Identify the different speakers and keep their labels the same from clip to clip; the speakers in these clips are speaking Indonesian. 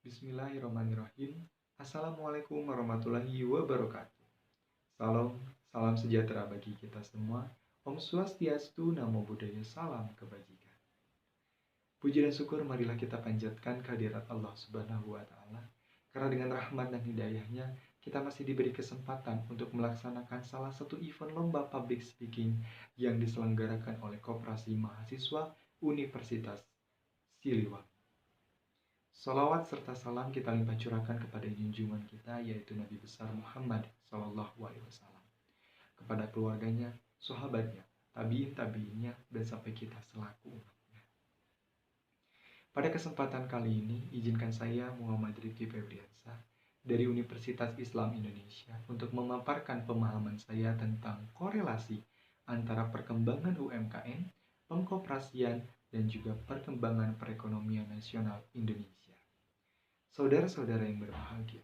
Speaker 1: Bismillahirrahmanirrahim. Assalamualaikum warahmatullahi wabarakatuh. Salam sejahtera bagi kita semua. Om Swastiastu, Namo Buddhaya, salam kebajikan. Puji dan syukur marilah kita panjatkan kehadirat Allah Subhanahu wa Ta'ala. Karena dengan rahmat dan hidayahnya, kita masih diberi kesempatan untuk melaksanakan salah satu event lomba public speaking yang diselenggarakan oleh Koperasi Mahasiswa Universitas Siliwangi. Salawat serta salam kita limpah curahkan kepada junjungan kita, yaitu Nabi besar Muhammad SAW, kepada keluarganya, sahabatnya, tabiin-tabiinnya, dan sampai kita selaku umatnya. Pada kesempatan kali ini, izinkan saya Muhammad Rifki Febriansyah dari Universitas Islam Indonesia untuk memaparkan pemahaman saya tentang korelasi antara perkembangan UMKM, pengkoperasian, dan juga perkembangan perekonomian nasional Indonesia. Saudara-saudara yang berbahagia,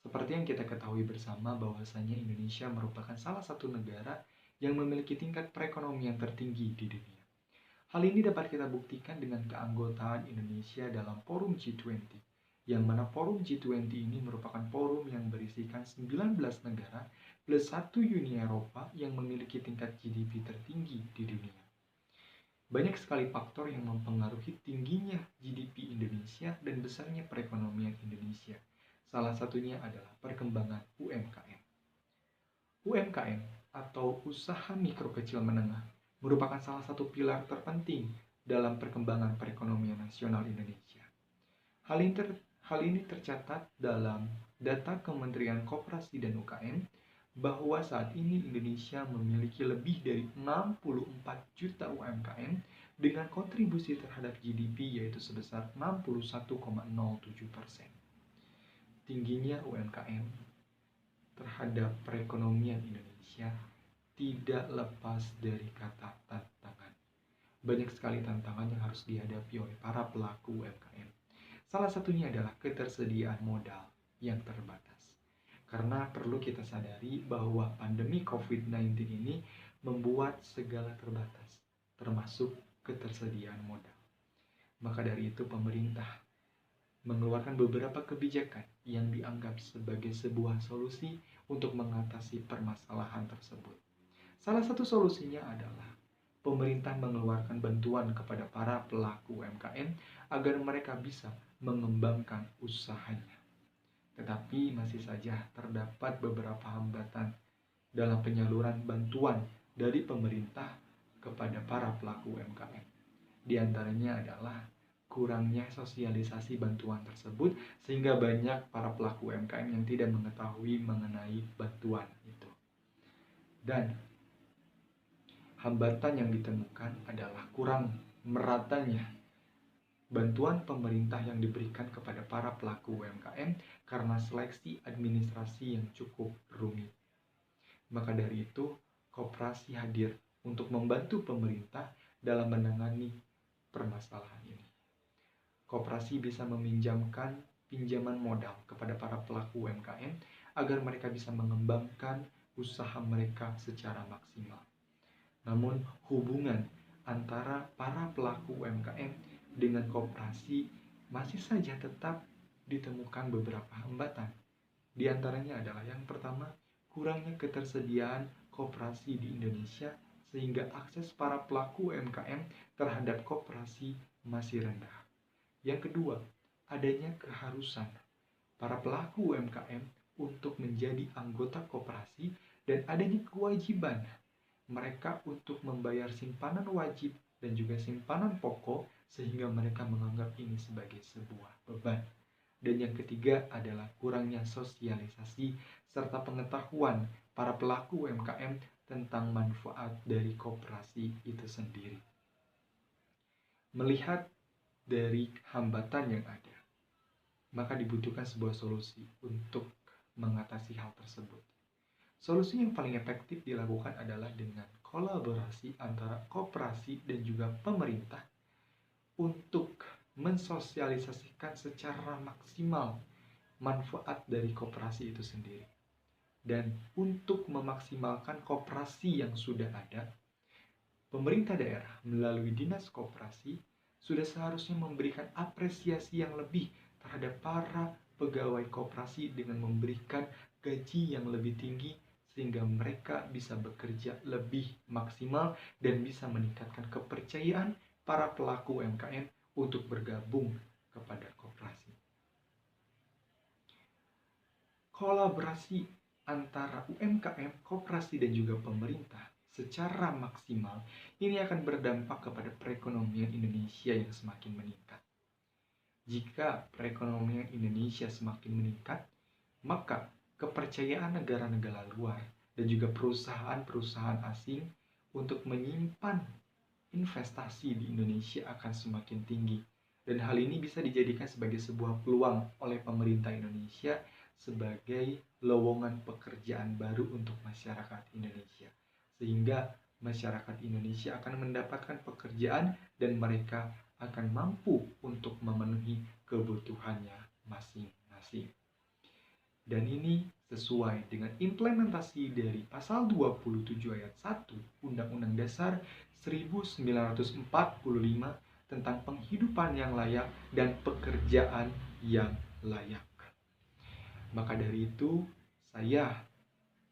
Speaker 1: seperti yang kita ketahui bersama bahwasanya Indonesia merupakan salah satu negara yang memiliki tingkat perekonomian tertinggi di dunia. Hal ini dapat kita buktikan dengan keanggotaan Indonesia dalam forum G20, yang mana forum G20 ini merupakan forum yang berisikan 19 negara plus 1 Uni Eropa yang memiliki tingkat GDP tertinggi di dunia. Banyak sekali faktor yang mempengaruhi tingginya GDP Indonesia dan besarnya perekonomian Indonesia. Salah satunya adalah perkembangan UMKM. UMKM atau usaha mikro kecil menengah merupakan salah satu pilar terpenting dalam perkembangan perekonomian nasional Indonesia. Hal ini tercatat dalam data Kementerian Koperasi dan UKM bahwa saat ini Indonesia memiliki lebih dari 64 juta UMKM dengan kontribusi terhadap GDP yaitu sebesar 61,07%. Tingginya UMKM terhadap perekonomian Indonesia tidak lepas dari kata tantangan. Banyak sekali tantangan yang harus dihadapi oleh para pelaku UMKM. Salah satunya adalah ketersediaan modal yang terbatas. Karena perlu kita sadari bahwa pandemi COVID-19 ini membuat segala terbatas, termasuk ketersediaan modal. Maka dari itu pemerintah mengeluarkan beberapa kebijakan yang dianggap sebagai sebuah solusi untuk mengatasi permasalahan tersebut. Salah satu solusinya adalah pemerintah mengeluarkan bantuan kepada para pelaku UMKM agar mereka bisa mengembangkan usahanya. Tetapi masih saja terdapat beberapa hambatan dalam penyaluran bantuan dari pemerintah kepada para pelaku UMKM. Di antaranya adalah kurangnya sosialisasi bantuan tersebut sehingga banyak para pelaku UMKM yang tidak mengetahui mengenai bantuan itu. Dan hambatan yang ditemukan adalah kurang meratanya bantuan pemerintah yang diberikan kepada para pelaku UMKM karena seleksi administrasi yang cukup rumit. Maka dari itu, koperasi hadir untuk membantu pemerintah dalam menangani permasalahan ini. Koperasi bisa meminjamkan pinjaman modal kepada para pelaku UMKM agar mereka bisa mengembangkan usaha mereka secara maksimal. Namun, hubungan antara para pelaku UMKM dengan koperasi masih saja tetap ditemukan beberapa hambatan. Di antaranya adalah yang pertama, kurangnya ketersediaan koperasi di Indonesia sehingga akses para pelaku UMKM terhadap koperasi masih rendah. Yang kedua, adanya keharusan para pelaku UMKM untuk menjadi anggota koperasi dan adanya kewajiban mereka untuk membayar simpanan wajib dan juga simpanan pokok sehingga mereka menganggap ini sebagai sebuah beban. Dan yang ketiga adalah kurangnya sosialisasi serta pengetahuan para pelaku UMKM tentang manfaat dari koperasi itu sendiri. Melihat dari hambatan yang ada, maka dibutuhkan sebuah solusi untuk mengatasi hal tersebut. Solusi yang paling efektif dilakukan adalah dengan kolaborasi antara koperasi dan juga pemerintah untuk mensosialisasikan secara maksimal manfaat dari koperasi itu sendiri. Dan untuk memaksimalkan koperasi yang sudah ada, pemerintah daerah melalui dinas koperasi sudah seharusnya memberikan apresiasi yang lebih terhadap para pegawai koperasi dengan memberikan gaji yang lebih tinggi sehingga mereka bisa bekerja lebih maksimal dan bisa meningkatkan kepercayaan para pelaku UMKM untuk bergabung kepada koperasi. Kolaborasi antara UMKM, koperasi, dan juga pemerintah secara maksimal ini akan berdampak kepada perekonomian Indonesia yang semakin meningkat. Jika perekonomian Indonesia semakin meningkat, maka kepercayaan negara-negara luar dan juga perusahaan-perusahaan asing untuk menyimpan investasi di Indonesia akan semakin tinggi. Dan hal ini bisa dijadikan sebagai sebuah peluang oleh pemerintah Indonesia sebagai lowongan pekerjaan baru untuk masyarakat Indonesia. Sehingga masyarakat Indonesia akan mendapatkan pekerjaan dan mereka akan mampu untuk memenuhi kebutuhannya masing-masing. Dan ini sesuai dengan implementasi dari pasal 27 ayat 1 Undang-Undang Dasar 1945 tentang penghidupan yang layak dan pekerjaan yang layak. Maka dari itu, saya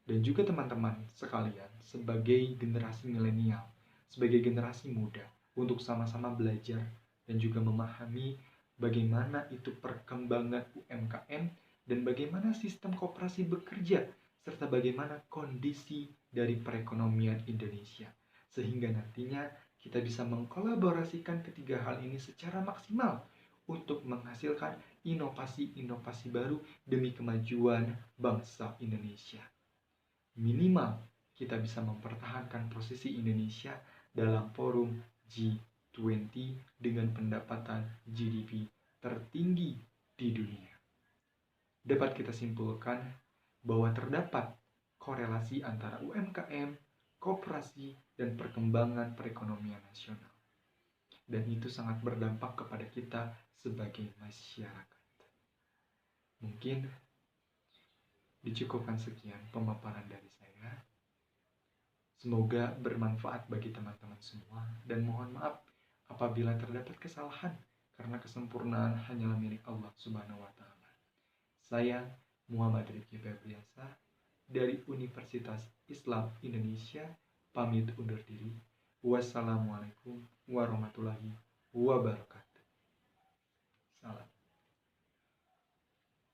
Speaker 1: dan juga teman-teman sekalian sebagai generasi milenial, sebagai generasi muda, untuk sama-sama belajar dan juga memahami bagaimana itu perkembangan UMKM dan bagaimana sistem koperasi bekerja, serta bagaimana kondisi dari perekonomian Indonesia. Sehingga nantinya kita bisa mengkolaborasikan ketiga hal ini secara maksimal untuk menghasilkan inovasi-inovasi baru demi kemajuan bangsa Indonesia. Minimal kita bisa mempertahankan posisi Indonesia dalam forum G20 dengan pendapatan GDP tertinggi di dunia. Dapat kita simpulkan bahwa terdapat korelasi antara UMKM, koperasi, dan perkembangan perekonomian nasional. Dan itu sangat berdampak kepada kita sebagai masyarakat. Mungkin dicukupkan sekian pemaparan dari saya. Semoga bermanfaat bagi teman-teman semua, dan mohon maaf apabila terdapat kesalahan, karena kesempurnaan hanyalah milik Allah Subhanahu wa Ta'ala. Saya Muhammad Rifki Febriansyah dari Universitas Islam Indonesia pamit undur diri. Wassalamualaikum warahmatullahi wabarakatuh. Salam.